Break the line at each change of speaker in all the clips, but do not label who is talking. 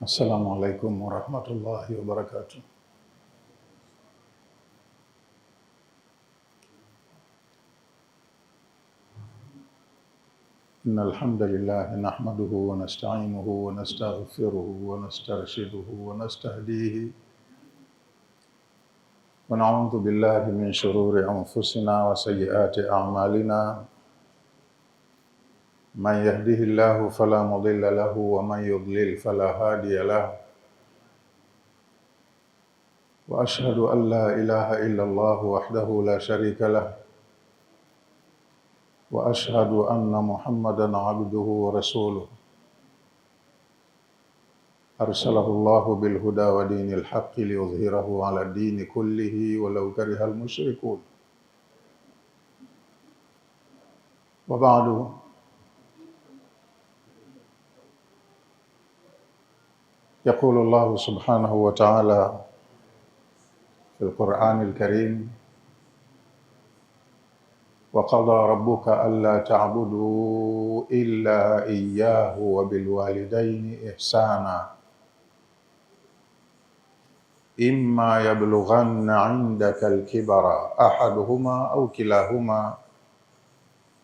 السلام عليكم ورحمة الله وبركاته. إن الحمد لله نحمده ونستعينه ونستغفره ونسترشده ونستهديه ونعوذ بالله من شرور أنفسنا وسيئات أعمالنا. من يهده الله فلا مضل له ومن يضلل فلا هادي له. وأشهد أن لا إله إلا الله وحده لا شريك له، وأشهد أن محمدًا عبده ورسوله أرسله الله بالهدى ودين الحق ليظهره على الدين كله ولو كره المشركون. وبعد، يقول الله سبحانه وتعالى في القرآن الكريم: وقضى ربك ألا تعبدوا إلا إياه وبالوالدين إحسانا إما يبلغن عندك الكبر أحدهما أو كلاهما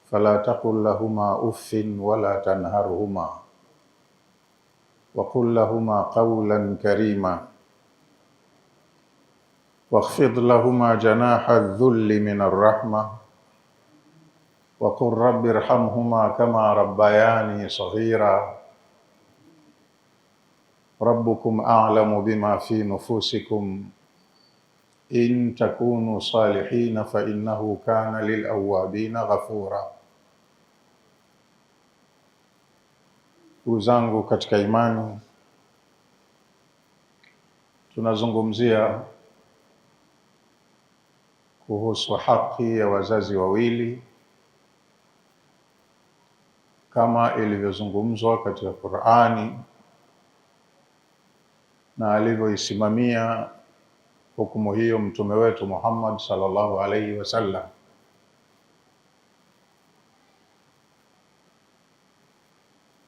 فلا تقل لهما أف ولا تنهرهما وقل لهما قولا كريما واخفض لهما جناح الذل من الرحمة وقل رب ارحمهما كما ربياني صغيرا ربكم أعلم بما في نفوسكم إن تكونوا صالحين فإنه كان للأوابين غفورا. Ndugu zangu katika imani, tunazungumzia kuhusu haki ya wazazi wawili kama ilivyozungumzwa katika Qur'ani na alivyoisimamia hukumu hiyo mtume wetu Muhammad sallallahu alaihi wasallam.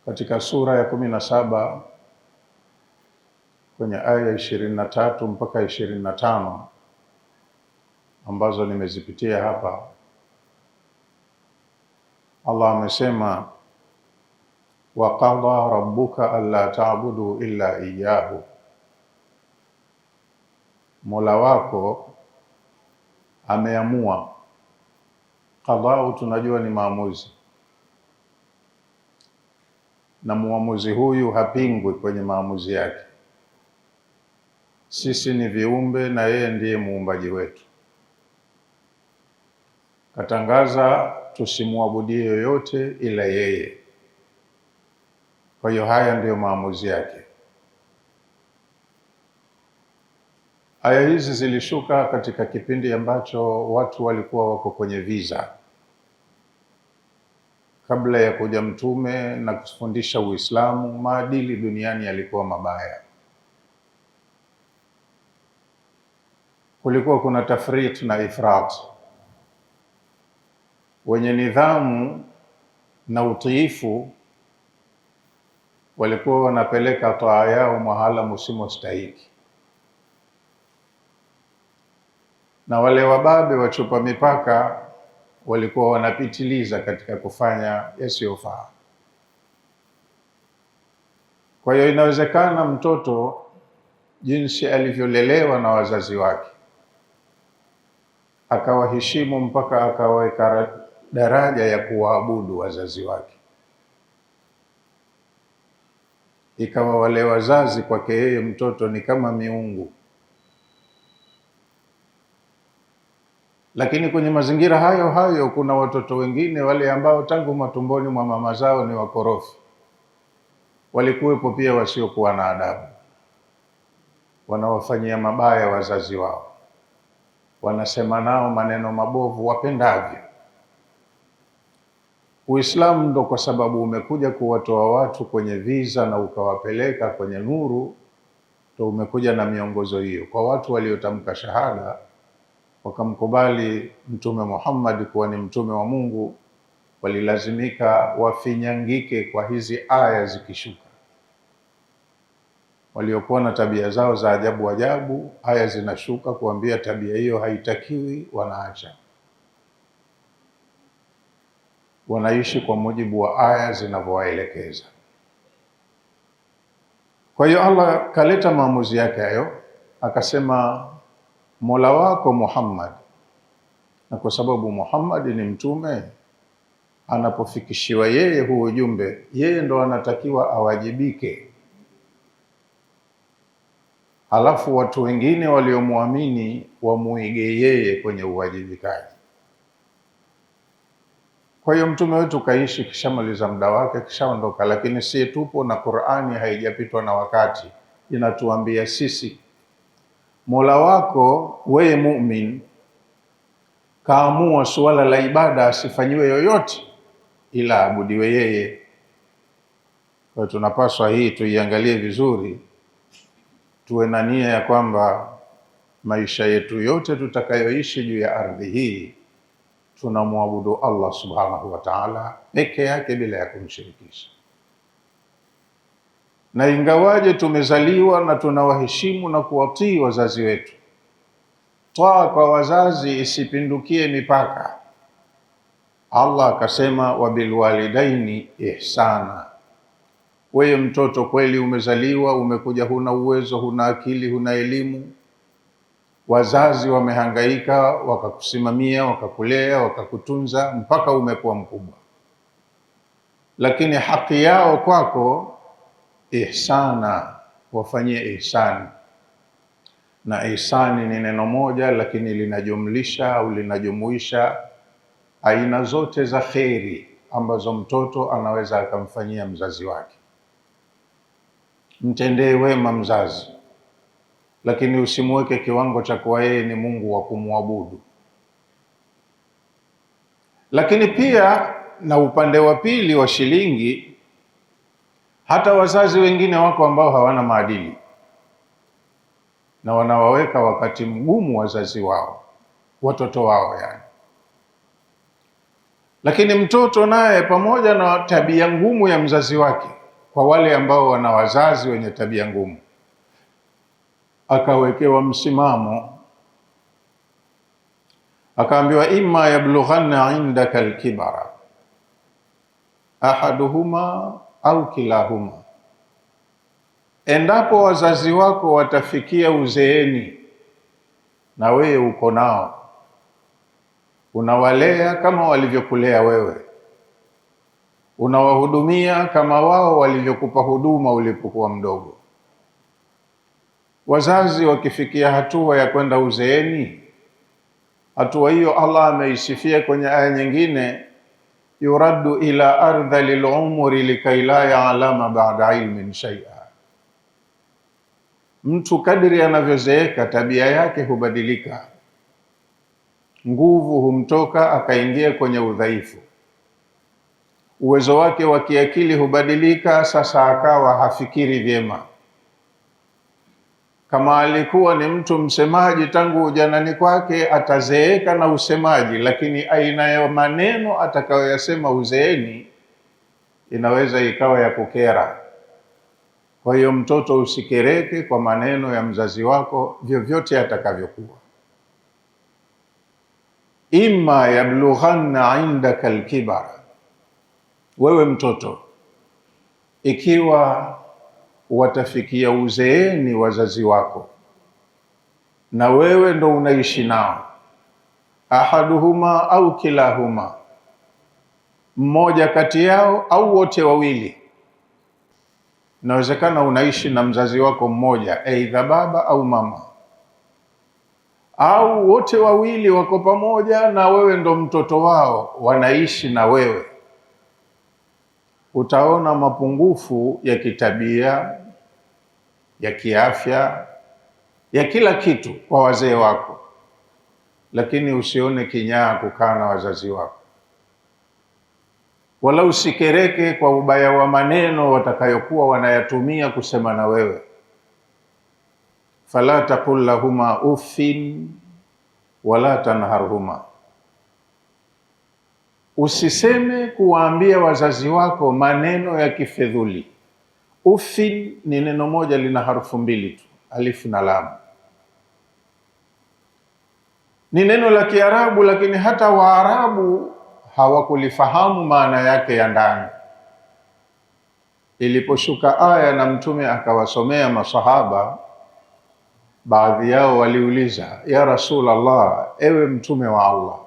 Katika sura ya 17 kwenye aya 23 mpaka 25 ambazo nimezipitia hapa, Allah amesema: wa qadha rabbuka alla ta'budu illa iyyahu, Mola wako ameamua. Qadha tunajua ni maamuzi, na muamuzi huyu hapingwi kwenye maamuzi yake. Sisi ni viumbe na yeye ndiye muumbaji wetu. Katangaza tusimwabudie yoyote ila yeye. Kwa hiyo haya ndiyo maamuzi yake. Aya hizi zilishuka katika kipindi ambacho watu walikuwa wako kwenye visa. Kabla ya kuja mtume na kufundisha Uislamu, maadili duniani yalikuwa mabaya. Kulikuwa kuna tafrit na ifrat. Wenye nidhamu na utiifu walikuwa wanapeleka taa yao mahala musimostahiki, na wale wababe wachupa mipaka walikuwa wanapitiliza katika kufanya yasiyofaa. Kwa hiyo inawezekana mtoto jinsi alivyolelewa na wazazi wake akawaheshimu mpaka akaweka daraja ya kuwaabudu wazazi wake, ikawa wale wazazi kwake yeye mtoto ni kama miungu. Lakini kwenye mazingira hayo hayo kuna watoto wengine wale ambao tangu matumboni mwa mama zao ni wakorofi. Walikuwepo pia wasiokuwa na adabu, wanawafanyia mabaya wazazi wao, wanasema nao maneno mabovu wapendavyo. Uislamu ndo kwa sababu umekuja kuwatoa watu kwenye viza na ukawapeleka kwenye nuru, ndo umekuja na miongozo hiyo kwa watu waliotamka shahada wakamkubali Mtume Muhammad kuwa ni mtume wa Mungu. Walilazimika wafinyangike kwa hizi aya zikishuka. waliokuwa na tabia zao za ajabu ajabu, aya zinashuka kuambia tabia hiyo haitakiwi, wanaacha. Wanaishi kwa mujibu wa aya zinavyowaelekeza. Kwa hiyo Allah kaleta maamuzi yake hayo, akasema Mola wako Muhammad, na kwa sababu Muhammad ni mtume, anapofikishiwa yeye huo ujumbe, yeye ndo anatakiwa awajibike. Halafu watu wengine waliomwamini wamuige yeye kwenye uwajibikaji. Kwa hiyo mtume wetu kaishi, kishamaliza muda wake, kishaondoka, lakini si tupo na Qur'ani haijapitwa na wakati, inatuambia sisi Mola wako wewe mu'min kaamua suala la ibada asifanyiwe yoyote ila abudiwe yeye. Kwa hiyo tunapaswa hii tuiangalie vizuri, tuwe na nia ya kwamba maisha yetu yote tutakayoishi juu ya ardhi hii tunamwabudu Allah subhanahu wa ta'ala peke yake bila ya kumshirikisha. Na ingawaje tumezaliwa na tunawaheshimu na kuwatii wazazi wetu, toa kwa wazazi isipindukie mipaka. Allah akasema wabilwalidaini ihsana. Wewe mtoto kweli umezaliwa, umekuja, huna uwezo, huna akili, huna elimu, wazazi wamehangaika, wakakusimamia, wakakulea, wakakutunza mpaka umekuwa mkubwa, lakini haki yao kwako ihsana, wafanyie ihsani. Na ihsani ni neno moja, lakini linajumlisha au linajumuisha aina zote za kheri ambazo mtoto anaweza akamfanyia mzazi wake. Mtendee wema mzazi, lakini usimweke kiwango cha kuwa yeye ni Mungu wa kumwabudu. Lakini pia na upande wa pili wa shilingi, hata wazazi wengine wako ambao hawana maadili na wanawaweka wakati mgumu wazazi wao, watoto wao yani. Lakini mtoto naye pamoja na tabia ngumu ya mzazi wake, kwa wale ambao wana wazazi wenye tabia ngumu, akawekewa msimamo, akaambiwa imma yablughanna indaka alkibara ahaduhuma au kilahuma, endapo wazazi wako watafikia uzeeni na wewe uko nao, unawalea kama walivyokulea wewe, unawahudumia kama wao walivyokupa huduma ulipokuwa mdogo. Wazazi wakifikia hatua ya kwenda uzeeni, hatua hiyo Allah ameisifia kwenye aya nyingine, yuraddu ila ardhil umri likai la ya'lama ba'da ilmin shay'a. Mtu kadri anavyozeeka tabia yake hubadilika, nguvu humtoka akaingia kwenye udhaifu, uwezo wake wa kiakili hubadilika, sasa akawa hafikiri vyema. Kama alikuwa ni mtu msemaji tangu ujanani kwake, atazeeka na usemaji, lakini aina ya maneno atakayoyasema uzeeni inaweza ikawa ya kukera. Kwa hiyo mtoto usikereke kwa maneno ya mzazi wako vyovyote atakavyokuwa. Imma yablughanna indaka alkibara, wewe mtoto ikiwa watafikia uzeeni wazazi wako na wewe ndo unaishi nao, ahaduhuma au kilahuma, mmoja kati yao au wote wawili. Inawezekana unaishi na mzazi wako mmoja, aidha baba au mama, au wote wawili wako pamoja na wewe ndo mtoto wao, wanaishi na wewe. Utaona mapungufu ya kitabia, ya kiafya, ya kila kitu kwa wazee wako, lakini usione kinyaa kukaa na wazazi wako, wala usikereke kwa ubaya wa maneno watakayokuwa wanayatumia kusema na wewe. Fala taqul lahuma uffin wala tanharhuma, usiseme kuwaambia wazazi wako maneno ya kifedhuli, Uffin ni neno moja, lina harufu mbili tu, alif na lam. Ni neno la Kiarabu, lakini hata Waarabu hawakulifahamu maana yake ya ndani. Iliposhuka aya na Mtume akawasomea masahaba, baadhi yao waliuliza, ya Rasulullah, ewe Mtume wa Allah,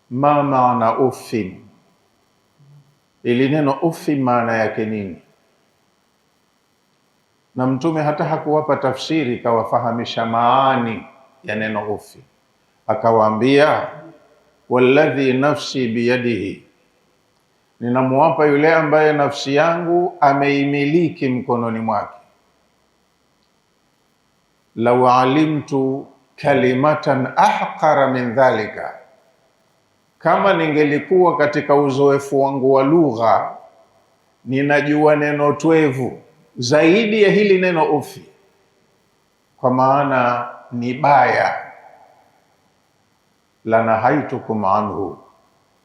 ma maana uffin, ili neno uffin maana yake nini? Na Mtume hata hakuwapa tafsiri, kawafahamisha maani ya neno uffin. Akawaambia, walladhi nafsi biyadihi, ninamuapa yule ambaye nafsi yangu ameimiliki mkononi mwake, law alimtu kalimatan ahqara min dhalika, kama ningelikuwa katika uzoefu wangu wa lugha ninajua neno twevu zaidi ya hili neno ufi, kwa maana ni baya, la nahaitukum anhu,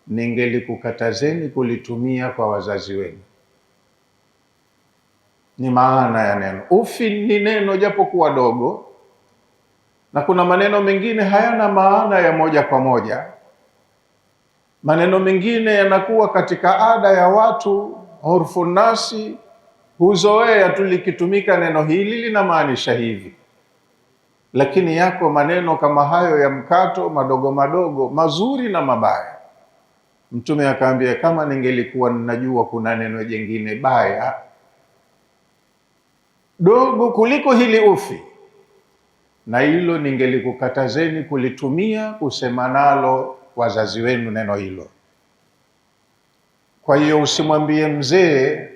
ningelikukatazeni kulitumia kwa wazazi wenu. Ni maana ya neno ufi. Ni neno japo kuwa dogo, na kuna maneno mengine hayana maana ya moja kwa moja. Maneno mengine yanakuwa katika ada ya watu, urfu nasi, huzoea tu likitumika neno hili linamaanisha hivi. Lakini yako maneno kama hayo ya mkato, madogo madogo, mazuri na mabaya. Mtume akaambia, kama ningelikuwa ninajua kuna neno jingine baya dogo kuliko hili ufi, na hilo ningelikukatazeni kulitumia kusema nalo wazazi wenu neno hilo. Kwa hiyo usimwambie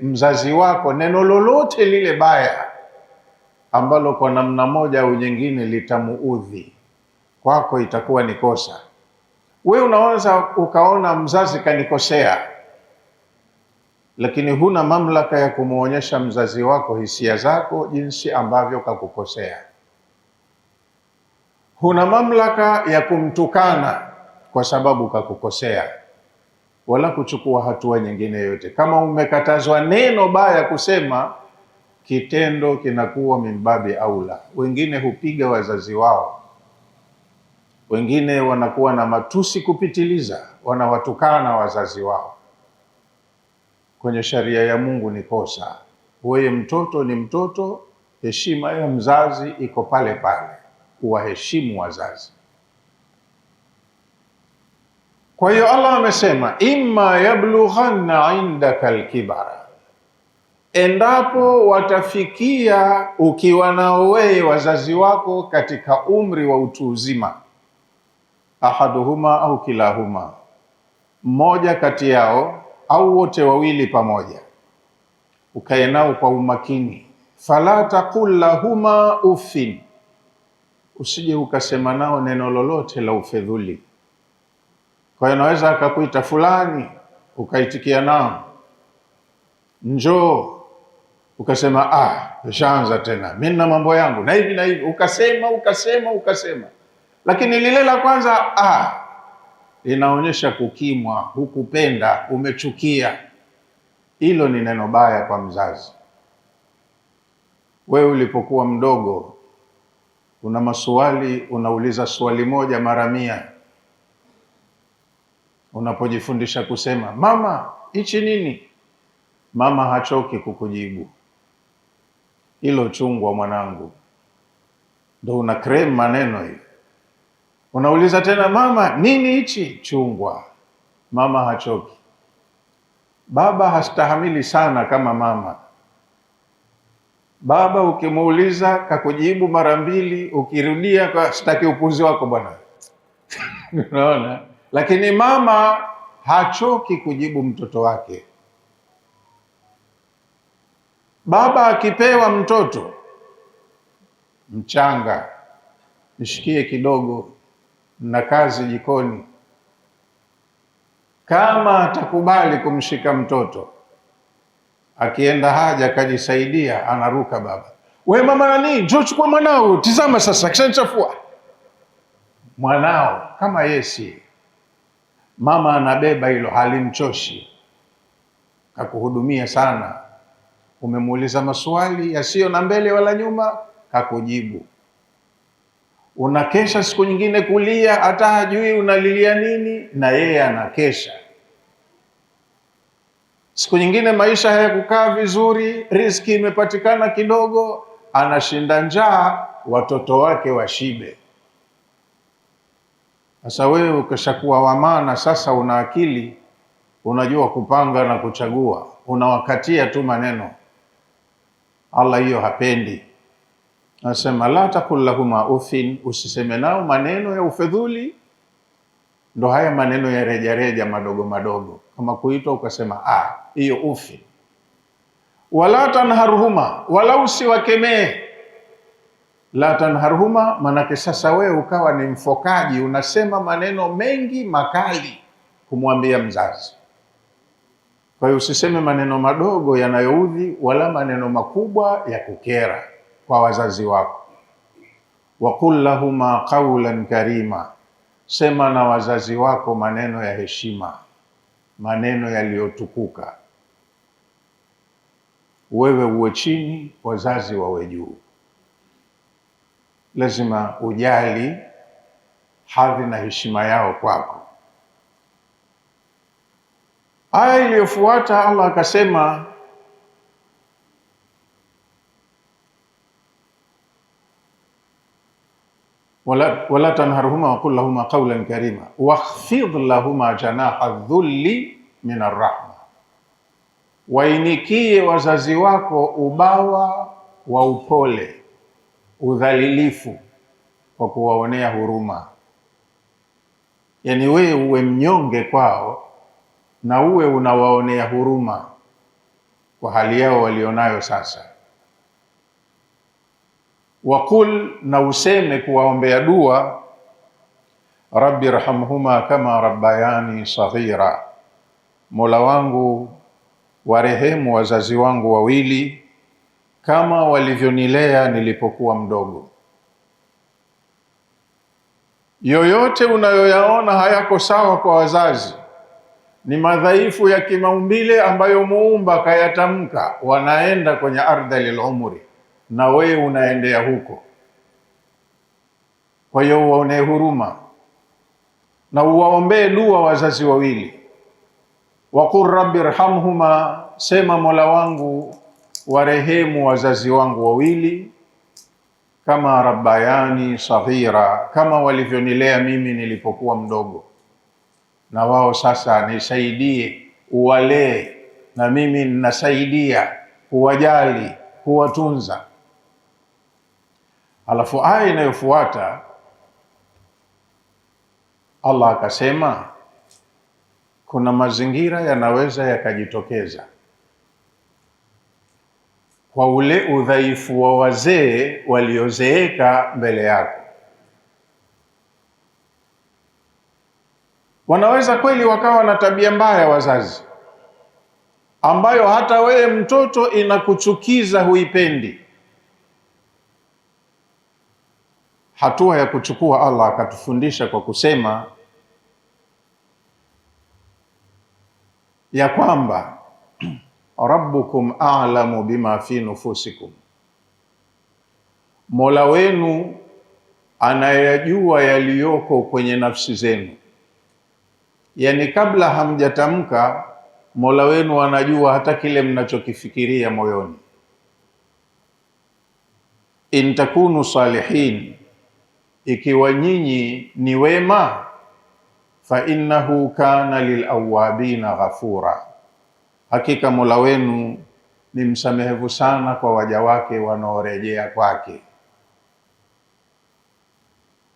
mzazi wako neno lolote lile baya ambalo kwa namna moja au nyingine litamuudhi, kwako itakuwa ni kosa. We unaweza ukaona mzazi kanikosea, lakini huna mamlaka ya kumuonyesha mzazi wako hisia zako jinsi ambavyo kakukosea. Huna mamlaka ya kumtukana kwa sababu kakukosea, wala kuchukua hatua nyingine yote. Kama umekatazwa neno baya kusema, kitendo kinakuwa mimbabi aula. Wengine hupiga wazazi wao, wengine wanakuwa na matusi kupitiliza, wanawatukana wazazi wao. Kwenye sharia ya Mungu ni kosa. Wewe mtoto ni mtoto, heshima ya mzazi iko pale pale, kuwaheshimu wazazi. Kwa hiyo Allah amesema, imma yablughanna indaka alkibara, endapo watafikia ukiwa nao wewe wazazi wako katika umri wa utu uzima, ahaduhuma au kilahuma, mmoja kati yao au wote wawili pamoja, ukae nao kwa umakini. Fala taqul lahuma uffin, usije ukasema nao neno lolote la ufedhuli. Kwa hiyo naweza akakuita fulani, ukaitikia nao, njoo, ukasema ushaanza tena, mimi na mambo yangu na hivi na hivi, ukasema, lakini lile la kwanza inaonyesha kukimwa, hukupenda, umechukia. Hilo ni neno baya kwa mzazi. Wewe ulipokuwa mdogo, una maswali, unauliza swali moja mara 100. Unapojifundisha kusema mama, hichi nini, mama hachoki kukujibu, hilo chungwa mwanangu, ndo una krem maneno hivi. Unauliza tena mama, nini hichi, chungwa, mama hachoki. Baba hastahamili sana kama mama. Baba ukimuuliza kakujibu mara 2, ukirudia kwa sitaki upuzi wako bwana. Unaona? Lakini mama hachoki kujibu mtoto wake. Baba akipewa mtoto mchanga, nishikie kidogo na kazi jikoni, kama atakubali kumshika mtoto, akienda haja kajisaidia, anaruka baba, we mama nani, njoo chukua mwanao, tizama sasa kishanichafua. Mwanao kama yesi, mama anabeba hilo, halimchoshi, kakuhudumia sana, Umemuuliza maswali yasiyo na mbele wala nyuma, kakujibu. Unakesha siku nyingine kulia, hata hajui unalilia nini, na yeye anakesha. Siku nyingine maisha hayakukaa vizuri, riziki imepatikana kidogo, anashinda njaa, watoto wake washibe. Sasa wewe ukishakuwa wa maana, sasa una akili, unajua kupanga na kuchagua, unawakatia tu maneno. Allah hiyo hapendi. Nasema la taqul lahuma ufin, usiseme nao maneno ya ufedhuli. Ndo haya maneno ya rejareja madogo madogo, kama kuitwa ukasema hiyo ufi. Wala tanharhuma, wala usiwakemee. La tanharhuma manake sasa wewe ukawa ni mfokaji, unasema maneno mengi makali kumwambia mzazi. Kwa hiyo usiseme maneno madogo yanayoudhi, wala maneno makubwa ya kukera kwa wazazi wako. Wa qul lahuma qawlan karima, sema na wazazi wako maneno ya heshima, maneno yaliyotukuka. Wewe uwe chini, wazazi wawe juu. Lazima ujali hadhi na heshima yao kwako. Aya iliyofuata Allah akasema, wala tanharhuma wa qul lahuma qawlan karima wakhfid lahuma janaha dhulli min arrahma, wainikie wazazi wako ubawa wa upole, udhalilifu, kwa kuwaonea huruma. Yani wewe uwe mnyonge kwao na uwe unawaonea huruma kwa hali yao walionayo sasa. Wakul, na useme kuwaombea dua, rabbi irhamhuma kama rabbayani saghira, Mola wangu warehemu wazazi wangu wawili kama walivyonilea nilipokuwa mdogo. Yoyote unayoyaona hayako sawa kwa wazazi ni madhaifu ya kimaumbile ambayo Muumba kayatamka, wanaenda kwenye ardhil umri, na wewe unaendea huko. Kwa hiyo uwaonee huruma na uwaombee dua wazazi wawili. Waqur rabbi irhamhuma, sema Mola wangu warehemu wazazi wangu wawili kama rabbayani saghira, kama walivyonilea mimi nilipokuwa mdogo, na wao sasa nisaidie uwalee, na mimi ninasaidia kuwajali, kuwatunza. Alafu aya inayofuata Allah akasema kuna mazingira yanaweza yakajitokeza kwa ule udhaifu wa wazee waliozeeka mbele yako. Wanaweza kweli wakawa na tabia mbaya wazazi, ambayo hata wewe mtoto inakuchukiza, huipendi. Hatua ya kuchukua Allah akatufundisha kwa kusema ya kwamba rabbukum a'lamu bima fi nufusikum, Mola wenu anayajua yaliyoko kwenye nafsi zenu. Yani kabla hamjatamka, Mola wenu anajua hata kile mnachokifikiria moyoni. In takunu salihin, ikiwa nyinyi ni wema, fa innahu kana lilawabina ghafura, hakika Mola wenu ni msamehevu sana kwa waja wake wanaorejea kwake.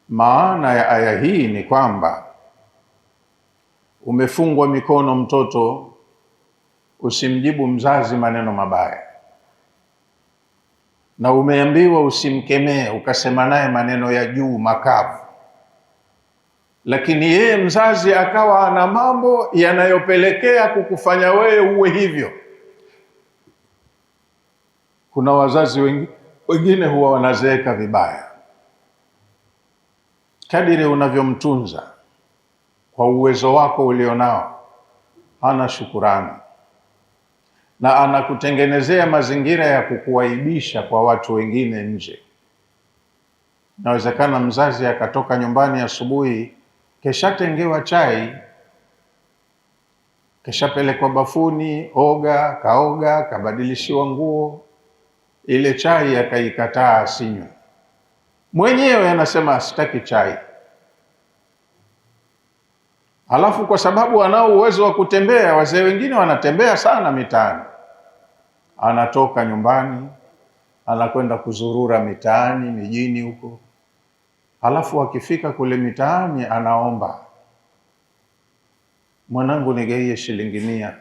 Maana ya aya hii ni kwamba umefungwa mikono mtoto, usimjibu mzazi maneno mabaya, na umeambiwa usimkemee ukasema naye maneno ya juu makavu, lakini yeye mzazi akawa ana mambo yanayopelekea kukufanya wewe uwe hivyo. Kuna wazazi wengine huwa wanazeeka vibaya. Kadiri unavyomtunza kwa uwezo wako ulionao, hana shukurani. na anakutengenezea mazingira ya kukuaibisha kwa watu wengine nje. Inawezekana mzazi akatoka nyumbani asubuhi, keshatengewa chai, keshapelekwa bafuni, kaoga, kabadilishiwa nguo, ile chai akaikataa asinywe. Mwenyewe anasema sitaki chai. Halafu kwa sababu anao uwezo wa kutembea, wazee wengine wanatembea sana mitaani, anatoka nyumbani anakwenda kuzurura mitaani, mijini huko. Halafu akifika kule mitaani anaomba, mwanangu nigaie shilingi 100.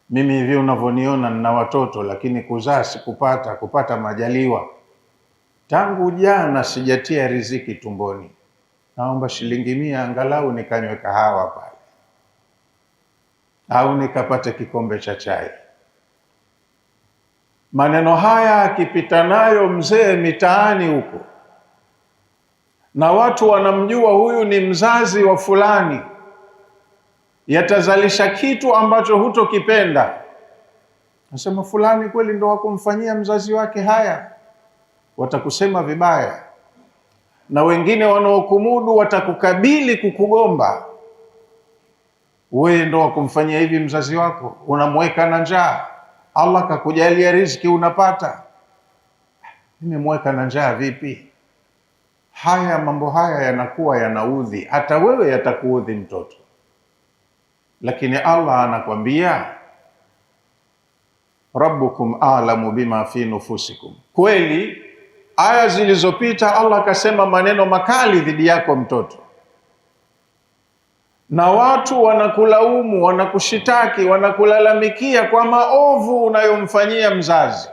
Mimi hivi unavyoniona nina watoto, lakini kuzaa sikupata, kupata majaliwa. Tangu jana sijatia riziki tumboni. Naomba shilingi 100 angalau nikanywe kahawa pale, au nikapate kikombe cha chai. Maneno haya akipita nayo mzee mitaani huko, na watu wanamjua huyu ni mzazi wa fulani, yatazalisha kitu ambacho hutokipenda. Nasema fulani kweli ndo wakumfanyia mzazi wake haya, watakusema vibaya, na wengine wanaokumudu watakukabili kukugomba. Wewe ndo wakumfanyia hivi mzazi wako, unamweka na njaa, Allah kakujalia riziki unapata, nimemweka na njaa vipi? Mambo haya yanakuwa yanaudhi, hata wewe yatakuudhi mtoto. Lakini Allah anakwambia rabbukum a'lamu bima fi nufusikum. Kweli aya zilizopita Allah akasema maneno makali dhidi yako mtoto, na watu wanakulaumu, wanakushitaki, wanakulalamikia kwa maovu unayomfanyia mzazi.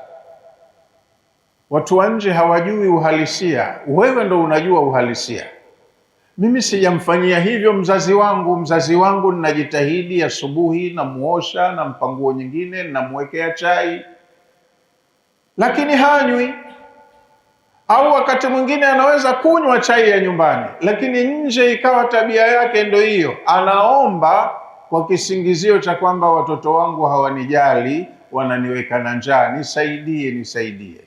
Watu wa nje hawajui uhalisia, wewe ndo unajua uhalisia. Mimi sijamfanyia hivyo mzazi wangu. Mzazi wangu ninajitahidi, asubuhi namuosha, nampa nguo nyingine, namwekea chai, lakini hanywi. Au wakati mwingine anaweza kunywa chai ya nyumbani, lakini nje ikawa tabia yake ndo hiyo, anaomba kwa kisingizio cha kwamba watoto wangu hawanijali, wananiweka na njaa, nisaidie.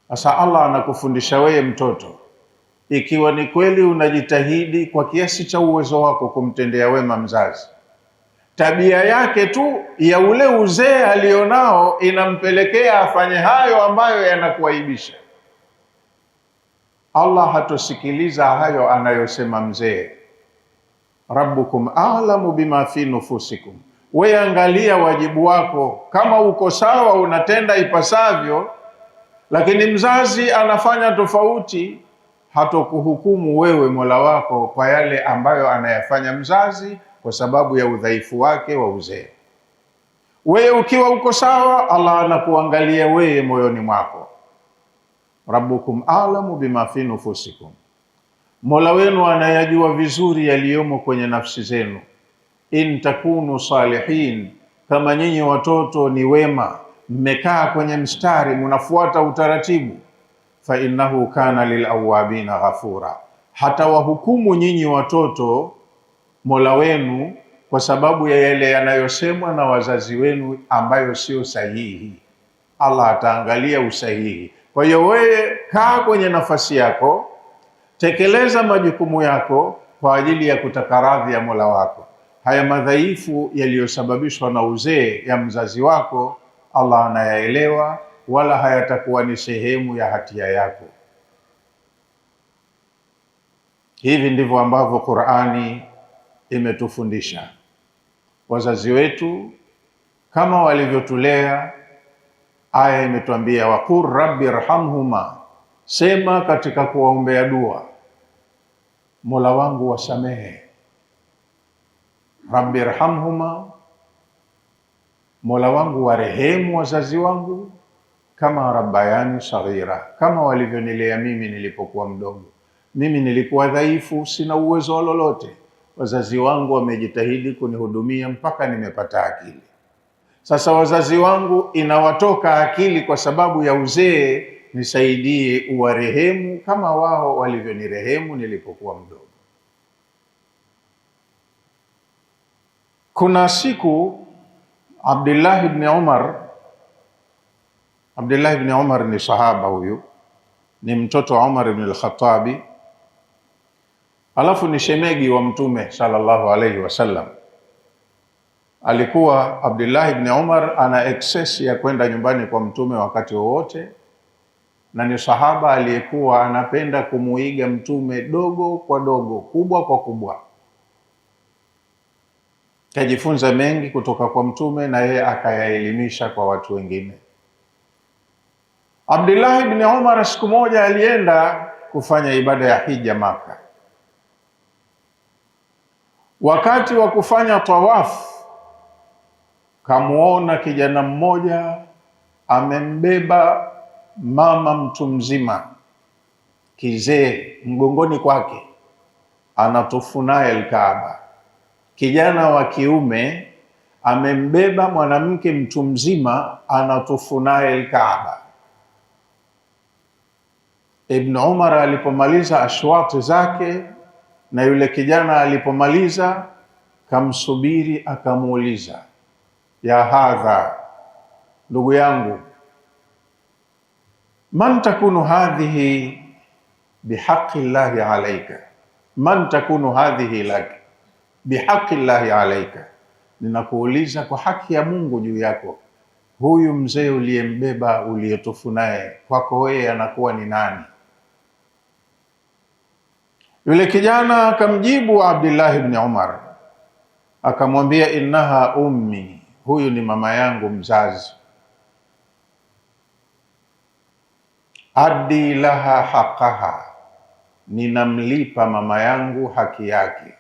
Sasa Allah anakufundisha wewe mtoto, ikiwa ni kweli unajitahidi kwa kiasi cha uwezo wako kumtendea wema mzazi, tabia yake tu ya ule uzee alionao inampelekea afanye hayo ambayo yanakuaibisha. Allah hatosikiliza hayo anayosema mzee. Rabbukum a'lamu bima fi nufusikum. Wewe angalia wajibu wako, kama uko sawa unatenda ipasavyo, lakini mzazi anafanya tofauti, hatokuhukumu wewe Mola wako kwa yale ambayo anayafanya mzazi kwa sababu ya udhaifu wake wa uzee. Wewe ukiwa uko sawa, Allah anakuangalia wewe moyoni mwako. Rabbukum a'lamu bima fi nufusikum. Mola wenu anayajua vizuri yaliyomo kwenye nafsi zenu. In takunu salihin, kama nyinyi watoto ni wema, mmekaa kwenye mstari, mnafuata utaratibu, fa innahu kana lilawabina ghafura. Hata wahukumu nyinyi watoto Mola wenu kwa sababu ya yale yanayosemwa na wazazi wenu ambayo sio sahihi. Allah ataangalia usahihi. Kwa hiyo wewe kaa kwenye nafasi yako, tekeleza majukumu yako kwa ajili ya kutaka radhi ya Mola wako. Haya madhaifu yaliyosababishwa na uzee ya mzazi wako Allah anayaelewa, wala hayatakuwa ni sehemu ya hatia yako. Hivi ndivyo ambavyo Qur'ani imetufundisha. Wazazi wetu kama walivyotulea, aya imetuambia waqur rabbi irhamhuma, sema katika kuwaombea dua, Mola wangu wasamehe. Rabbi irhamhuma, Mola wangu warehemu wazazi wangu, kama rabbayani saghira, kama walivyonilea mimi nilipokuwa mdogo. Mimi nilikuwa dhaifu, sina uwezo wa lolote. Wazazi wangu wamejitahidi kunihudumia mpaka nimepata akili. Sasa wazazi wangu inawatoka akili kwa sababu ya uzee, nisaidie uwarehemu kama wao walivyonirehemu nilipokuwa mdogo. Kuna siku Abdullah ibn Umar ni sahaba, huyu ni mtoto wa Umar ibn al-Khattabi, alafu ni shemegi wa Mtume sallallahu alayhi wasallam. Alikuwa Abdullah ibn Umar ana excess ya kwenda nyumbani kwa Mtume wakati wowote, na ni sahaba aliyekuwa anapenda kumuiga Mtume dogo kwa dogo, kubwa kwa kubwa. Kajifunza mengi kutoka kwa Mtume na yeye akayaelimisha kwa watu wengine. Abdullah ibn Umar siku moja alienda kufanya ibada ya hija Maka. Wakati wa kufanya tawafu, kamuona kijana mmoja amembeba mama mtu mzima, kizee, mgongoni kwake, anatufu naye Alkaaba. Kijana wa kiume amembeba mwanamke mtu mzima, anatufu naye Alkaaba. Ibn Umar alipomaliza ashwati zake na yule kijana alipomaliza, kamsubiri akamuuliza, ya hadha, ndugu yangu, man takunu hadhihi bihaqi llahi alaika, man takunu hadhihi lak bihaqi llahi alaika, ninakuuliza kwa haki ya Mungu juu yako, huyu mzee uliyembeba uliyetufu naye, kwako wewe anakuwa ni nani? Yule kijana akamjibu Abdullah ibn Umar akamwambia, innaha ummi, huyu ni mama yangu mzazi. Addi laha haqqaha, ninamlipa mama yangu haki yake.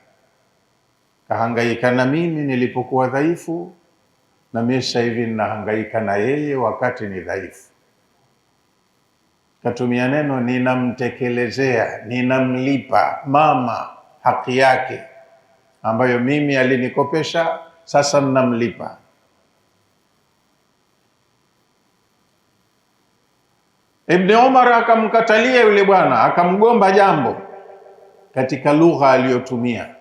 Kahangaika na mimi nilipokuwa dhaifu, na mimi sasa hivi ninahangaika na yeye wakati ni dhaifu. Katumia neno ninamtekelezea, ninamlipa mama haki yake ambayo mimi alinikopesha, sasa ninamlipa. Ibn Umar akamkatalia yule bwana, akamgomba jambo katika lugha aliyotumia.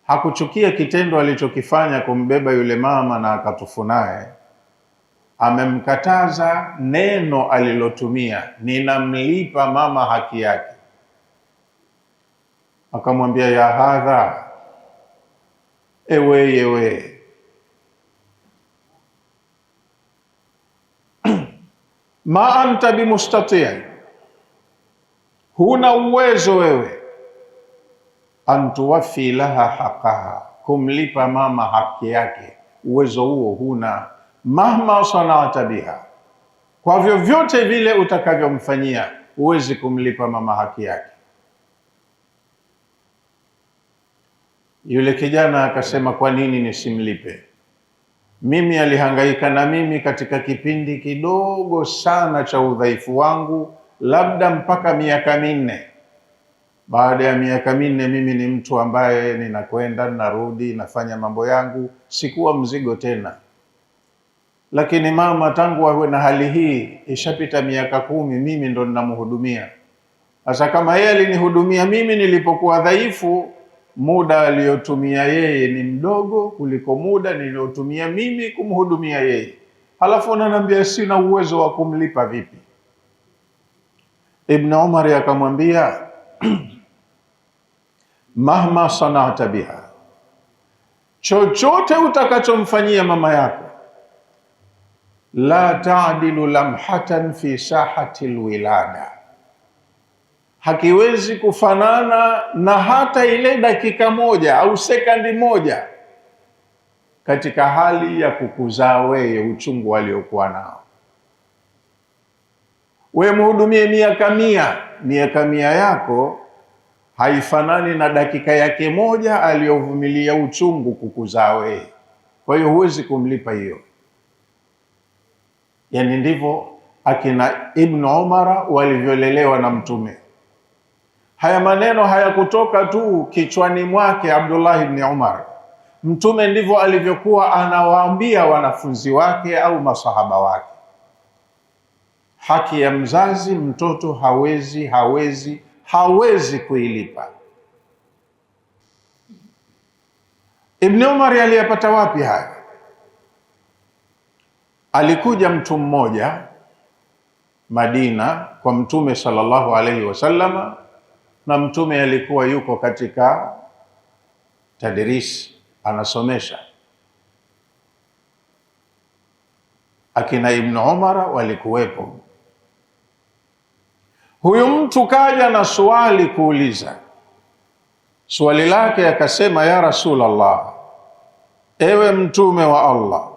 Hakuchukia kitendo alichokifanya kumbeba yule mama na akatufu naye, amemkataza neno alilotumia, ninamlipa mama haki yake. Akamwambia, ya hadha, ewe ma anta bimustati', huna uwezo wewe, antuwafi laha haqqaha, kumlipa mama haki yake. Uwezo huo huna. Mahma sanata biha, kwa vyovyote vile utakavyomfanyia, huwezi kumlipa mama haki yake. Yule kijana akasema, kwa nini nisimlipe? Mimi alihangaika na mimi katika kipindi kidogo sana cha udhaifu wangu, labda mpaka miaka 4. Baada ya miaka 4 mimi ni mtu ambaye ninakwenda narudi, nafanya mambo yangu, sikuwa mzigo tena. Lakini mama tangu awe na hali hii ishapita miaka 10, mimi ndo ninamhudumia. Sasa kama yeye alinihudumia mimi nilipokuwa dhaifu, muda aliyotumia yeye ni mdogo kuliko muda niliotumia mimi kumhudumia yeye, halafu ananiambia sina uwezo wa kumlipa vipi? Ibn Umar akamwambia, mahma sanata biha, chochote utakachomfanyia mama yako, la ta'dilu lamhatan fi sahati alwilada, hakiwezi kufanana na hata ile dakika moja au sekandi moja katika hali ya kukuzaa wewe, uchungu aliokuwa nao. We mhudumie miaka 100, miaka 100 yako haifanani na dakika yake moja aliyovumilia uchungu kukuzaa wewe. Kwa hiyo huwezi kumlipa hiyo. Yani ndivyo akina Ibn Umar walivyolelewa na Mtume. Haya maneno hayakutoka tu kichwani mwake Abdullah ibn Umar. Mtume ndivyo alivyokuwa anawaambia wanafunzi wake au masahaba wake. Haki ya mzazi mtoto hawezi kuilipa. Ibn Umar aliyapata wapi haya? Alikuja mtu mmoja Madina kwa Mtume sallallahu alaihi wasallama, na Mtume alikuwa yuko katika tadris, anasomesha. Akina Ibn Umar walikuwepo. Huyu mtu kaja na swali kuuliza. Swali lake akasema, ya Rasulullah, ewe Mtume wa Allah,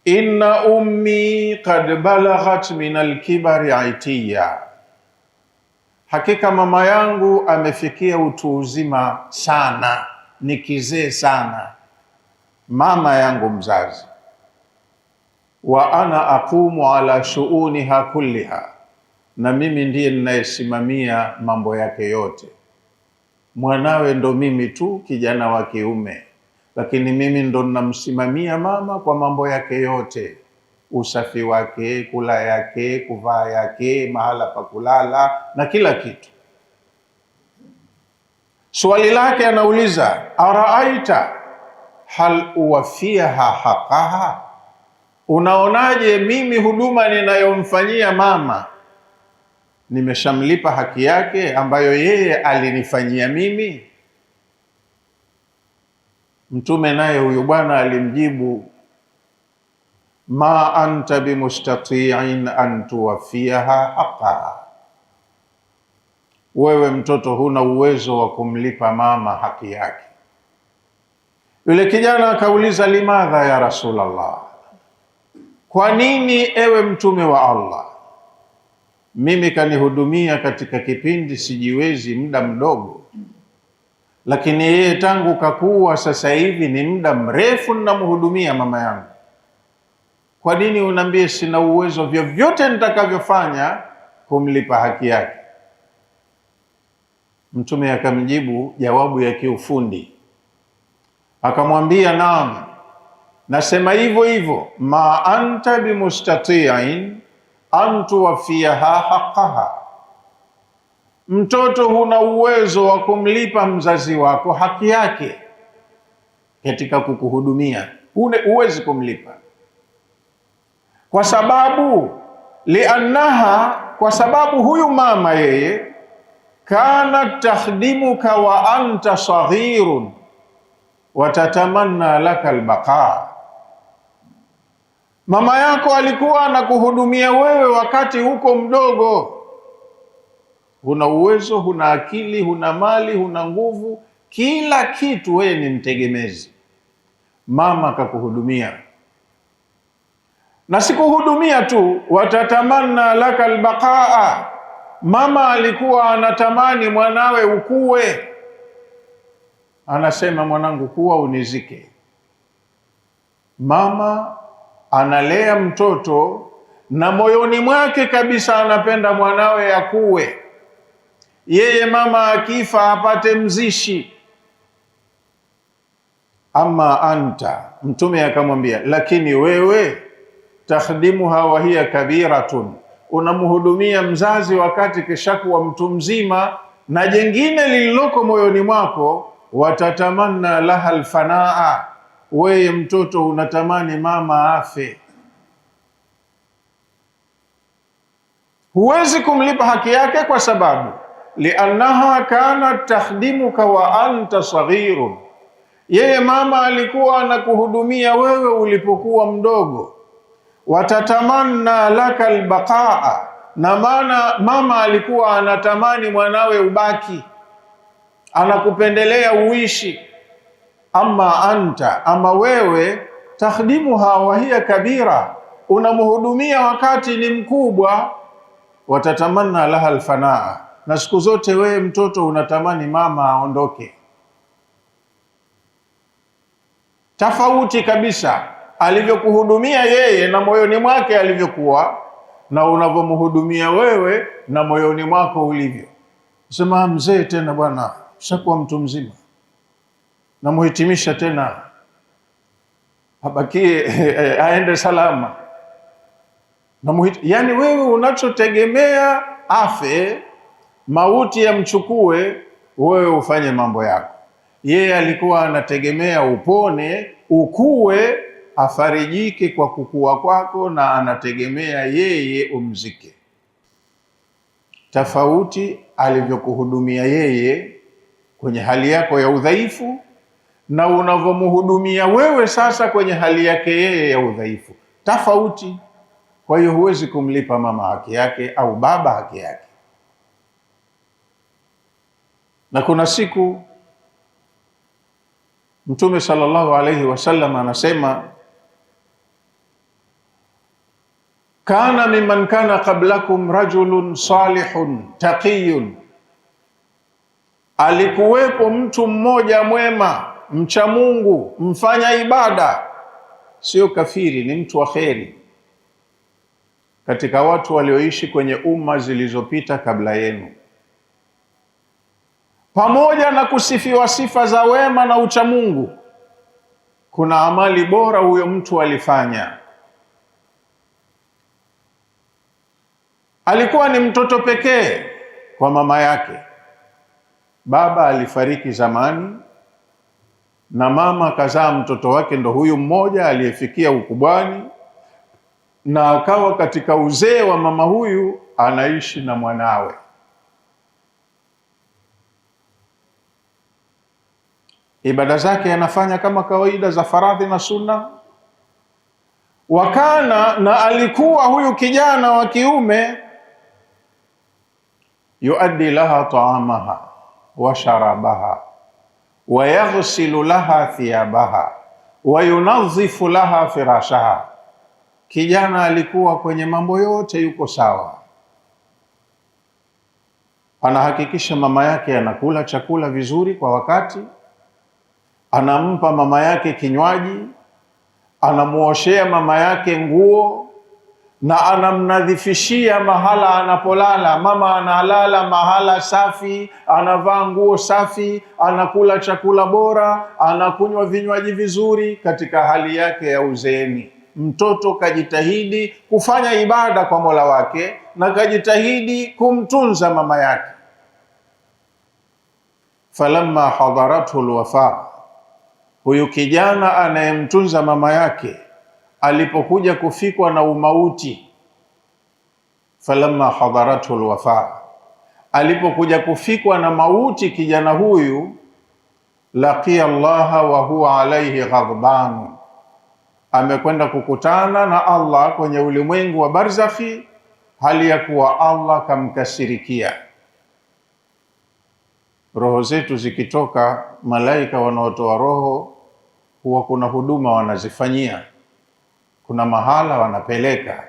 inna ummi qad balaghat min alkibari aitiya, hakika mama yangu amefikia utu uzima sana, ni kizee sana, mama yangu mzazi. Wa ana aqumu ala shuuniha kulliha, na mimi ndiye ninayesimamia mambo yake yote. Mwanawe ndo mimi tu, kijana wa kiume, lakini mimi ndo ninamsimamia mama kwa mambo yake yote, usafi wake, kula yake, kuvaa yake, mahala pa kulala na kila kitu. Swali lake anauliza, araaita hal uwafiaha haqaha, unaonaje mimi huduma ninayomfanyia mama nimeshamlipa haki yake ambayo yeye alinifanyia mimi? Mtume naye huyu bwana alimjibu, ma anta bimustati'in an tuwafiaha haqqaha, wewe mtoto huna uwezo wa kumlipa mama haki yake. Yule kijana akauliza, limadha ya Rasulullah, kwa nini ewe Mtume wa Allah? Mimi kanihudumia katika kipindi sijiwezi, muda mdogo, lakini yeye tangu kakuwa sasa hivi ni muda mrefu ninamhudumia mama yangu. Kwa nini unambie sina uwezo vyovyote nitakavyofanya kumlipa haki yake? Mtume akamjibu jawabu ya kiufundi, akamwambia, naam, nasema hivyo hivyo, ma anta bimustati'in an tuwafiaha haqqaha, mtoto huna uwezo wa kumlipa mzazi wako haki yake katika kukuhudumia, huwezi kumlipa. Kwa sababu liannaha, kwa sababu huyu mama yeye, kanat takhdimuka wa anta saghirun wa tatamanna laka albaqa, mama yako alikuwa anakuhudumia wewe wakati huko mdogo, huna uwezo, huna akili, huna mali, huna nguvu, kila kitu wewe ni mtegemezi. Mama akakuhudumia, na sikuhudumia tu, watatamanna laka albaqaa, mama alikuwa anatamani mwanawe ukue. Anasema, mwanangu kuwa unizike. Mama analea mtoto na moyoni mwake kabisa anapenda mwanawe akue. Yeye mama akifa apate mzishi. Ama anta, Mtume akamwambia, lakini wewe, takhdimuha wa hiya kabiratun, unamhudumia mzazi wakati kishakuwa mtu mzima. Na jengine lililoko moyoni mwako, watatamanna laha alfanaa, wewe mtoto unatamani mama afe. Huwezi kumlipa haki yake kwa sababu liannaha kanat takhdimuka wa anta saghirun, yeye mama alikuwa anakuhudumia wewe ulipokuwa mdogo. Watatamanna laka albaqaa, na maana mama alikuwa anatamani mwanawe ubaki, anakupendelea uishi. Ama anta, ama wewe, takhdimuha wa hiya kabira, unamhudumia wakati ni mkubwa. Watatamanna laha alfanaa, na siku zote wewe mtoto unatamani mama aondoke. Tofauti kabisa alivyokuhudumia yeye na moyoni mwake alivyokuwa, na unavyomhudumia wewe na moyoni mwako ulivyo. Sema mzee tena bwana, ushakuwa mtu mzima, namuhitimisha tena abakie aende salama. Yani wewe unachotegemea afe, mauti yamchukue, wewe ufanye mambo yako. Yeye alikuwa anategemea upone, ukue, afarijike kwa kukua kwako, na anategemea yeye umzike. Tofauti alivyokuhudumia yeye kwenye hali yako ya udhaifu na unavyomhudumia wewe sasa kwenye hali yake yeye ya udhaifu, tofauti. Kwa hiyo huwezi kumlipa mama haki yake au baba haki yake. Na kuna siku Mtume sallallahu alayhi wasallam anasema, kana mimman kana qablakum rajulun salihun taqiyun, alikuwepo mtu mmoja mwema, mcha Mungu, mfanya ibada, sio kafiri, ni mtu wa kheri, katika watu walioishi kwenye umma zilizopita kabla yenu. Pamoja na kusifiwa sifa za wema na ucha Mungu, kuna amali bora huyo mtu alifanya. Alikuwa ni mtoto pekee kwa mama yake. Baba alifariki zamani na mama akazaa mtoto wake, ndo huyu mmoja aliyefikia ukubwani, na akawa katika uzee wa mama huyu anaishi na mwanawe. Ibada zake anafanya kama kawaida za faradhi na sunna. Wakana, na alikuwa huyu kijana wa kiume, yuaddi laha taamaha wa sharabaha wa yaghsilu laha thiyabaha wa yunadhifu laha firashaha. Kijana alikuwa kwenye mambo yote yuko sawa, anahakikisha mama yake anakula chakula vizuri kwa wakati, anampa mama yake kinywaji, anamuoshea mama yake nguo, na anamnadhifishia mahala anapolala. Mama analala mahala safi, anavaa nguo safi, anakula chakula bora, anakunywa vinywaji vizuri katika hali yake ya uzeeni. Mtoto kajitahidi kufanya ibada kwa Mola wake na kajitahidi kumtunza mama yake. Falamma hadarathu alwafa, huyu kijana anayemtunza mama yake alipokuja kufikwa na umauti, falamma hadarathu alwafa, alipokuja kufikwa na mauti kijana huyu, laqiya Allaha wa huwa alayhi ghadban, amekwenda kukutana na Allah kwenye ulimwengu wa barzakhi hali ya kuwa Allah kamkasirikia. Roho zetu zikitoka, malaika wanaotoa roho huwa kuna huduma wanazifanyia, kuna mahala wanapeleka,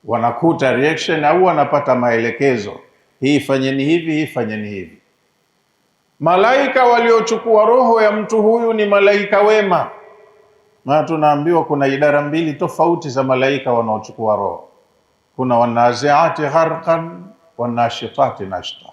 wanakuta reaction au wanapata maelekezo, hii fanyeni hivi, hii fanyeni hivi. Malaika waliochukua roho ya mtu huyu ni malaika wema, na tunaambiwa kuna idara mbili tofauti za malaika wanaochukua roho. Kuna wanaziati gharqan, wanashitati nashta.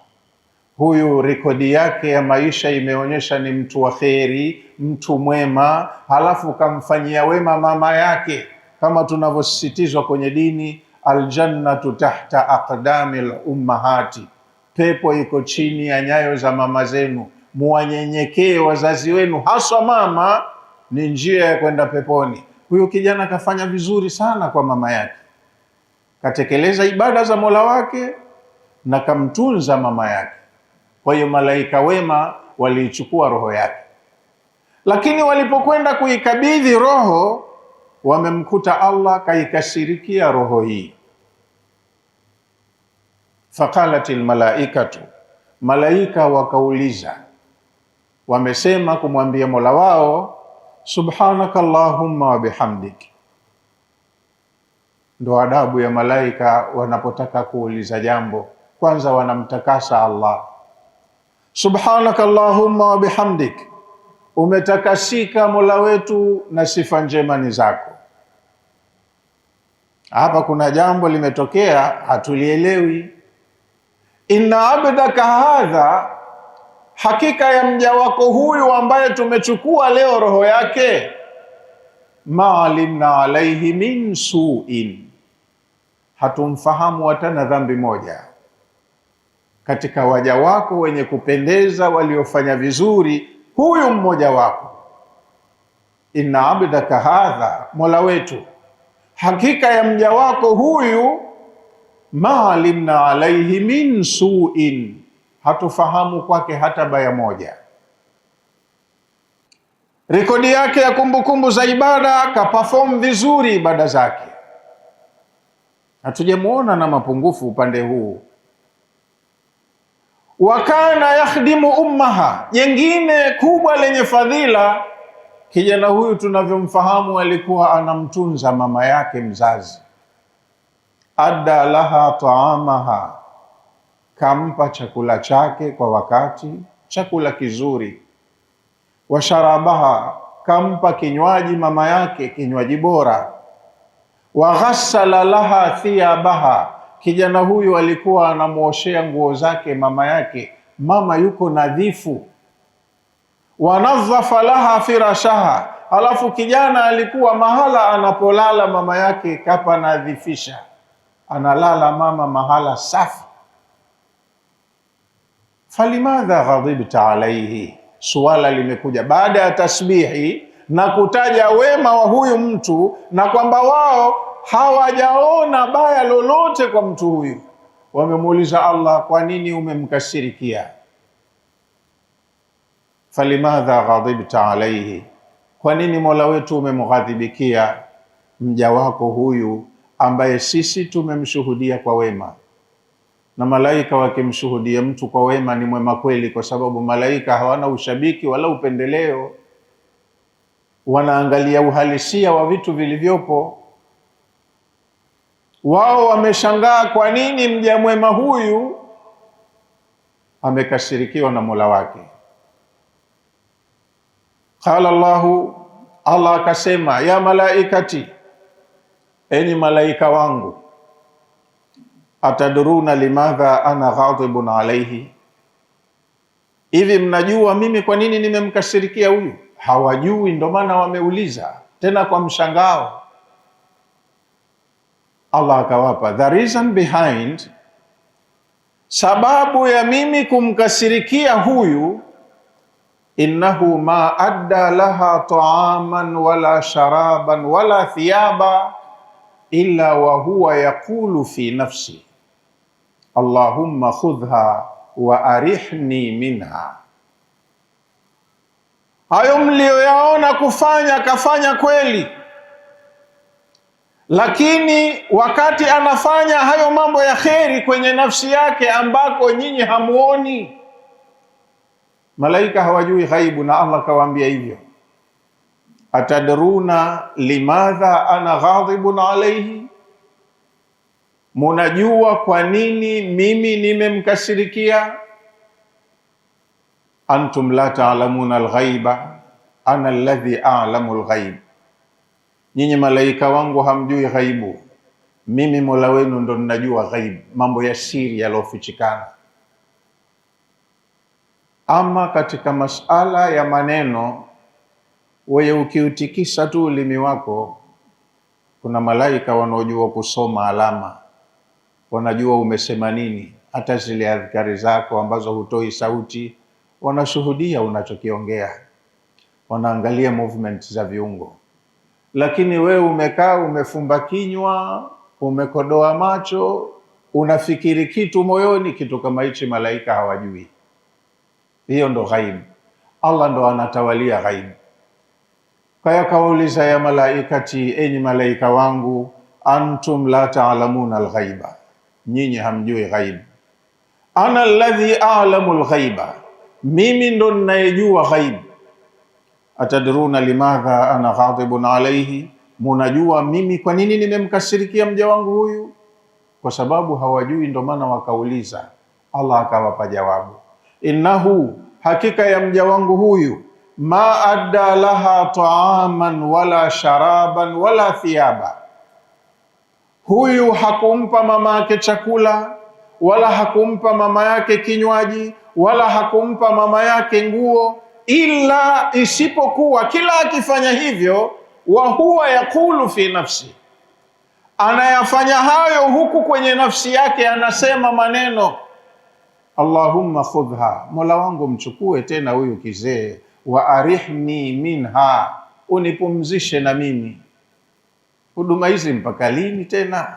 Huyu rekodi yake ya maisha imeonyesha ni mtu wa kheri, mtu mwema, halafu kamfanyia wema mama yake, kama tunavyosisitizwa kwenye dini, aljannatu tahta aqdamil ummahati, pepo iko chini ya nyayo za mama zenu, muwanyenyekee wazazi wenu, haswa mama ni njia ya kwenda peponi. Huyu kijana kafanya vizuri sana kwa mama yake, katekeleza ibada za Mola wake na kamtunza mama yake. Kwa hiyo malaika wema waliichukua roho yake, lakini walipokwenda kuikabidhi roho, wamemkuta Allah kaikasirikia roho hii. Faqalatil malaikatu, malaika wakauliza, wamesema kumwambia Mola wao, subhanaka Allahumma wa bihamdik. Ndo adabu ya malaika wanapotaka kuuliza jambo, kwanza wanamtakasa Allah. Subhanaka Allahumma wa bihamdik, umetakasika Mola wetu na sifa njema ni zako. Hapa kuna jambo limetokea hatulielewi. Inna abdaka hadha, hakika ya mja wako huyu ambaye tumechukua leo roho yake, ma alimna alaihi min suin, hatumfahamu hata na dhambi moja. Katika waja wako wenye kupendeza waliofanya vizuri, huyu mmoja wapo, inna abdaka hadha, Mola wetu, hakika ya mja wako huyu, ma alimna alaihi min suin, hatufahamu kwake hata baya moja. Rekodi yake ya kumbukumbu za ibada, kaperform vizuri ibada zake, hatujamuona na mapungufu upande huu. Wakana yakhdimu ummaha, jengine kubwa lenye fadhila, kijana huyu tunavyomfahamu alikuwa anamtunza mama yake mzazi. Adda laha taamaha, kampa chakula chake kwa wakati, chakula kizuri. Wa sharabaha, kampa kinywaji mama yake, kinywaji bora. Wa ghassala laha thiyabaha, kijana huyu alikuwa anamuoshea nguo zake mama yake, mama yuko nadhifu. Wa nadhafa laha firashaha, alafu kijana alikuwa mahala anapolala mama yake kapa nadhifisha, analala mama mahala safi. Falimadha ghadibta alaihi, suala limekuja baada ya tasbihi na kutaja wema wa huyu mtu na kwamba wao hawajaona baya lolote kwa mtu huyu. Wamemuuliza Allah, kwa nini umemkasirikia? Falimadha ghadibta alaihi, kwa nini Mola wetu umemghadhibikia mja wako huyu ambaye sisi tumemshuhudia kwa wema? Na malaika wakimshuhudia mtu kwa wema ni mwema kweli, kwa sababu malaika hawana ushabiki wala upendeleo, wanaangalia uhalisia wa vitu vilivyopo. Wao wameshangaa kwa nini mja mwema huyu amekasirikiwa na Mola wake. Qala Allahu, Allah akasema, ya malaikati, enyi malaika wangu, atadruna limadha ana ghadibun alaihi, hivi mnajua mimi kwa nini nimemkasirikia huyu? Hawajui, ndo maana wameuliza tena kwa mshangao. Allah akawapa the reason behind, sababu ya mimi kumkasirikia huyu, innahu ma adda laha ta'aman wala sharaban wala thiyaba illa wa huwa yaqulu fi nafsi Allahumma khudhha wa arihni minha. Hayo mlioyaona kufanya kafanya kweli, lakini wakati anafanya hayo mambo ya kheri kwenye nafsi yake ambako nyinyi hamuoni, malaika hawajui ghaibu, na Allah kawaambia hivyo, atadruna limadha ana ghadibun alaihi, munajua kwa nini mimi nimemkasirikia? Antum la ta'lamuna alghaiba ana alladhi a'lamu alghaib, nyinyi malaika wangu hamjui ghaibu, mimi Mola wenu ndo ninajua ghaib, mambo ya siri yalofichikana. Ama katika masala ya maneno, wewe ukiutikisa tu ulimi wako, kuna malaika wanaojua kusoma alama, wanajua umesema nini. Hata zile adhkari zako ambazo hutoi sauti, wanashuhudia unachokiongea, wanaangalia movement za viungo. Lakini wewe umekaa umefumba kinywa, umekodoa macho, unafikiri kitu moyoni, kitu kama hichi malaika hawajui. Hiyo ndo ghaib, Allah ndo anatawalia ghaib. Kaya kawauliza, ya malaikati, enyi malaika wangu, antum la ta'lamuna alghaiba, nyinyi hamjui ghaib. Ana alladhi a'lamu alghaiba, mimi ndo ninayejua ghaib. Atadruna limadha ana ghadibun alaihi, munajua mimi kwa nini nimemkasirikia mja wangu huyu? Kwa sababu hawajui, ndo maana wakauliza. Allah akawapa jawabu, innahu, hakika ya mja wangu huyu, ma adda laha ta'aman wala sharaban wala thiyaba, huyu hakumpa mama yake chakula, wala hakumpa mama yake kinywaji, wala hakumpa mama yake nguo, illa, isipokuwa kila akifanya hivyo, wa huwa yaqulu fi nafsi, anayafanya hayo huku kwenye nafsi yake anasema maneno, Allahumma khudhha, Mola wangu mchukue tena huyu kizee, wa arihni minha, unipumzishe na mimi. Huduma hizi mpaka lini tena?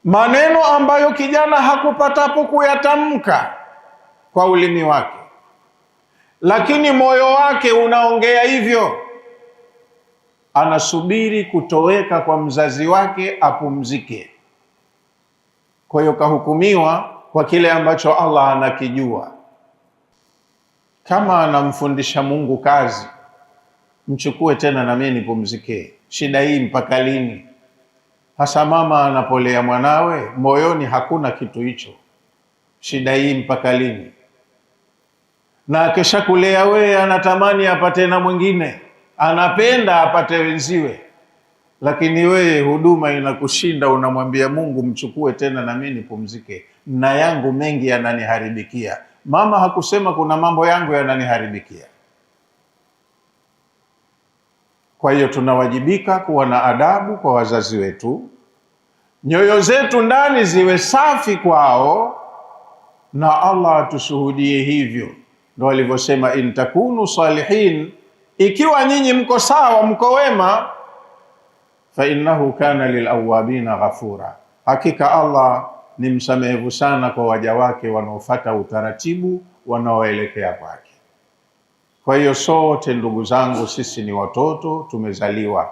Maneno ambayo kijana hakupatapo kuyatamka kwa ulimi wake, lakini moyo wake unaongea hivyo. Anasubiri kutoweka kwa mzazi wake apumzike. Kwa hiyo kahukumiwa kwa kile ambacho Allah anakijua. Kama anamfundisha Mungu kazi, mchukue tena na mimi nipumzike. Shida hii mpaka lini? Hasa mama anapolea mwanawe, moyoni hakuna kitu hicho. Shida hii mpaka lini? Na akisha kulea wewe, anatamani apate na mwingine, anapenda apate wenziwe, lakini wewe huduma inakushinda, unamwambia Mungu mchukue tena na mimi nipumzike, na yangu mengi yananiharibikia. Mama hakusema kuna mambo yangu yananiharibikia. Kwa hiyo tunawajibika kuwa na adabu kwa wazazi wetu, nyoyo zetu ndani ziwe safi kwao, na Allah atushuhudie hivyo. Ndio alivyosema, in takunu salihin, ikiwa nyinyi mko sawa, mko wema, fa innahu kana lilawabina ghafura, hakika Allah ni msamehevu sana kwa waja wake wanaofuata utaratibu, wanaoelekea kwake. Kwa hiyo sote ndugu zangu, sisi ni watoto, tumezaliwa.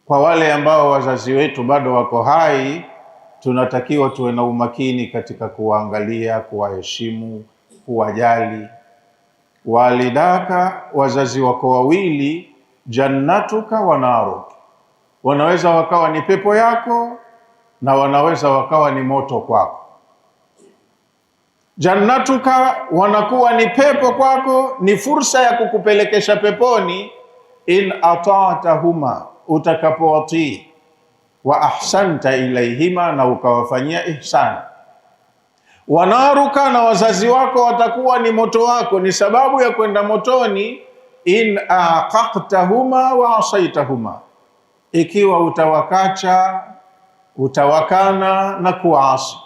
Kwa wale ambao wazazi wetu bado wako hai, tunatakiwa tuwe na umakini katika kuwaangalia, kuwaheshimu, kuwajali. Walidaka, wazazi wako wawili, jannatuka wa naruk, wanaweza wakawa ni pepo yako na wanaweza wakawa ni moto kwako. Jannatuka wanakuwa ni pepo kwako, ni fursa ya kukupelekesha peponi, in ata'tahuma, utakapowatii, wa ahsanta ilaihima, na ukawafanyia ihsan. Wanaruka, na wazazi wako watakuwa ni moto wako, ni sababu ya kwenda motoni, in aqaqtahuma wa asaitahuma, ikiwa utawakacha, utawakana na kuasi.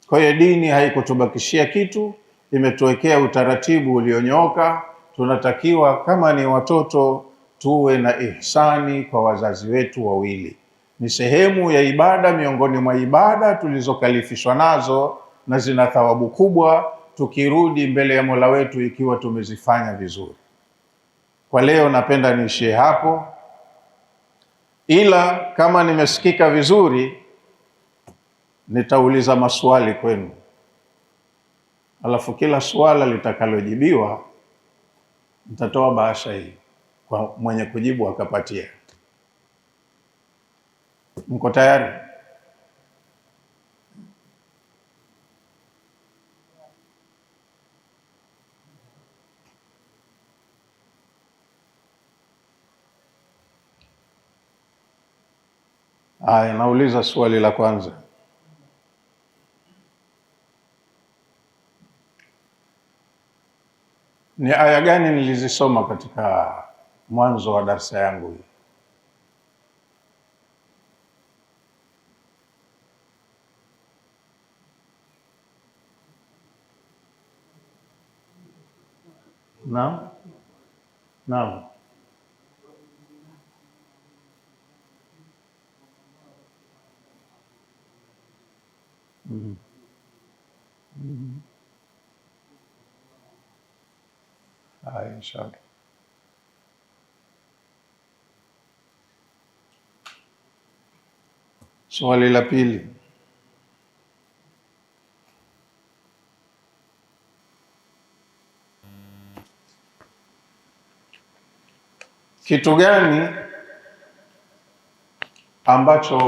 Kwa hiyo dini haikutubakishia kitu, imetuwekea utaratibu ulionyooka. Tunatakiwa kama ni watoto tuwe na ihsani kwa wazazi wetu wawili. Ni sehemu ya ibada miongoni mwa ibada tulizokalifishwa nazo, na zina thawabu kubwa tukirudi mbele ya Mola wetu ikiwa tumezifanya vizuri. Kwa leo napenda niishie hapo, ila kama nimesikika vizuri nitauliza maswali kwenu, alafu kila swala litakalojibiwa nitatoa bahasha hii kwa mwenye kujibu akapatia. Mko tayari? Haya, nauliza swali la kwanza. Ni aya gani nilizisoma katika mwanzo wa darasa yangu hii? Naam? Naam. Haya, inshallah. Swali la pili. Kitu gani ambacho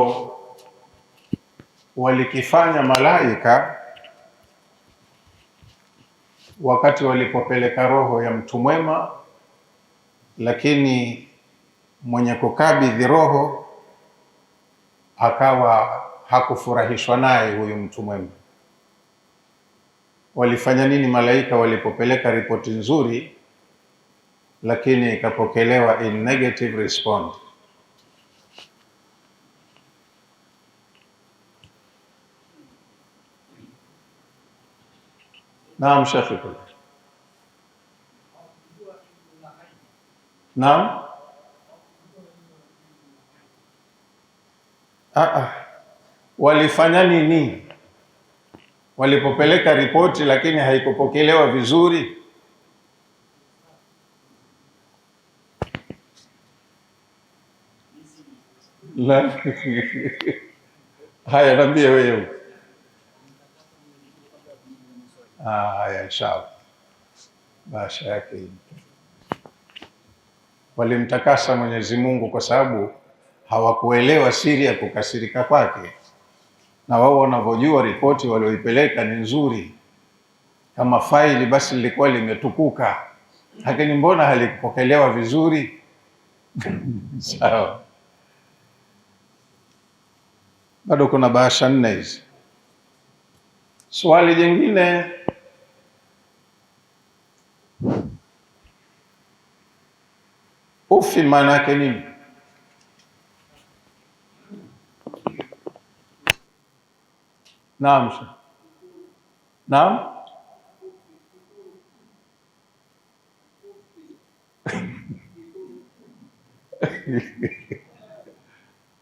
walikifanya malaika wakati walipopeleka roho ya mtu mwema, lakini mwenye kukabidhi roho akawa hakufurahishwa naye huyu mtu mwema? Walifanya nini malaika walipopeleka ripoti nzuri lakini ikapokelewa in negative response? Naam Sheikh. Naam. Walifanya nini walipopeleka ripoti lakini haikupokelewa vizuri? La. Haya, niambie wewe. Haya, inshallah. Basha yake hii. Walimtakasa Mwenyezi Mungu kwa sababu hawakuelewa siri ya kukasirika kwake, na wao wanavyojua ripoti walioipeleka ni nzuri kama faili, basi lilikuwa limetukuka, lakini mbona halikupokelewa vizuri? Sawa. Bado kuna bahasha 4 hizi. Swali jingine, ufi maana yake nini? Naam. Naam.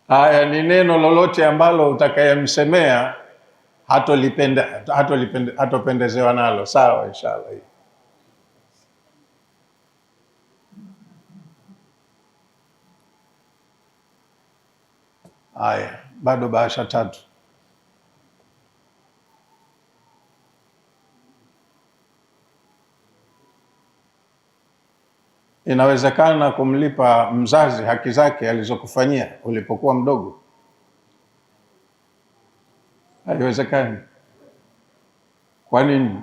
Haya, ni neno lolote ambalo utakayemsemea hatopendezewa nalo. Sawa, inshallah. Haya, bado bahasha 3. Inawezekana kumlipa mzazi haki zake alizokufanyia ulipokuwa mdogo? Haiwezekani. Kwa nini?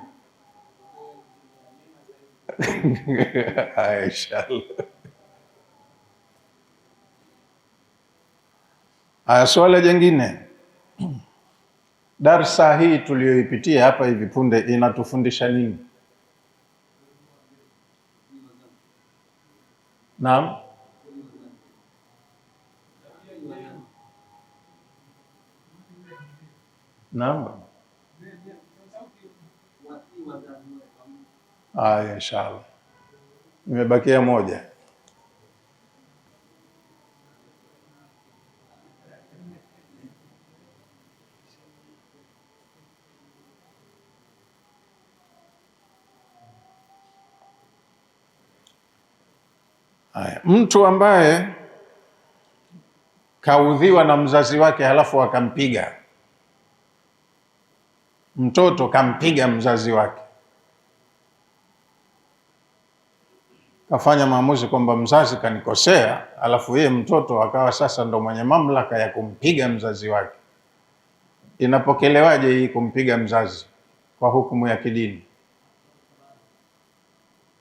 Inshallah. Swala jingine, darsa hii tuliyoipitia hapa hivi punde inatufundisha nini? Naam. Naam. Inshallah. Imebakia moja. Mtu ambaye kaudhiwa na mzazi wake halafu akampiga, mtoto kampiga mzazi wake, kafanya maamuzi kwamba mzazi kanikosea, halafu yeye mtoto akawa sasa ndo mwenye mamlaka ya kumpiga mzazi wake. Inapokelewaje hii kumpiga mzazi kwa hukumu ya kidini?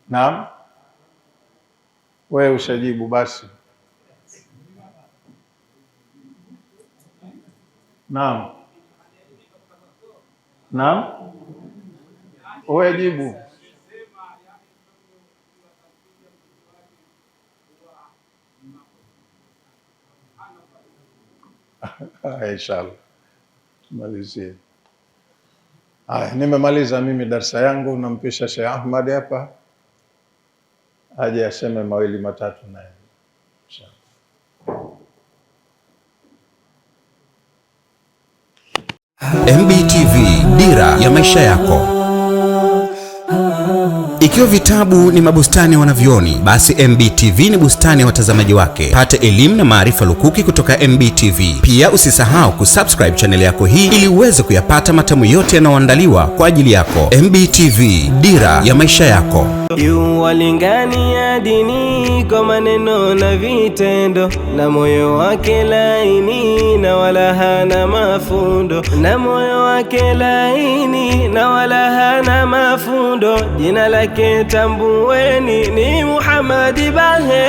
Naam. Wewe ushajibu basi. Naam. Naam. Wewe jibu. Inshallah. Malizie. Nimemaliza mimi darasa yangu, nampisha Sheikh Ahmad hapa aje aseme mawili matatu naye.
MBTV, dira ya maisha yako. Ikiwa vitabu ni mabustani ya wanavyuoni, basi MBTV ni bustani ya watazamaji wake. Pata elimu na maarifa lukuki kutoka MBTV. Pia usisahau kusubscribe channel yako hii ili uweze kuyapata matamu yote yanayoandaliwa kwa ajili yako. MBTV, dira ya maisha yako.
Yuwalingania dini kwa maneno na vitendo, na moyo wake laini na wala hana mafundo, na moyo wake laini na wala hana mafundo. Jina lake tambueni ni Muhammad Bahe.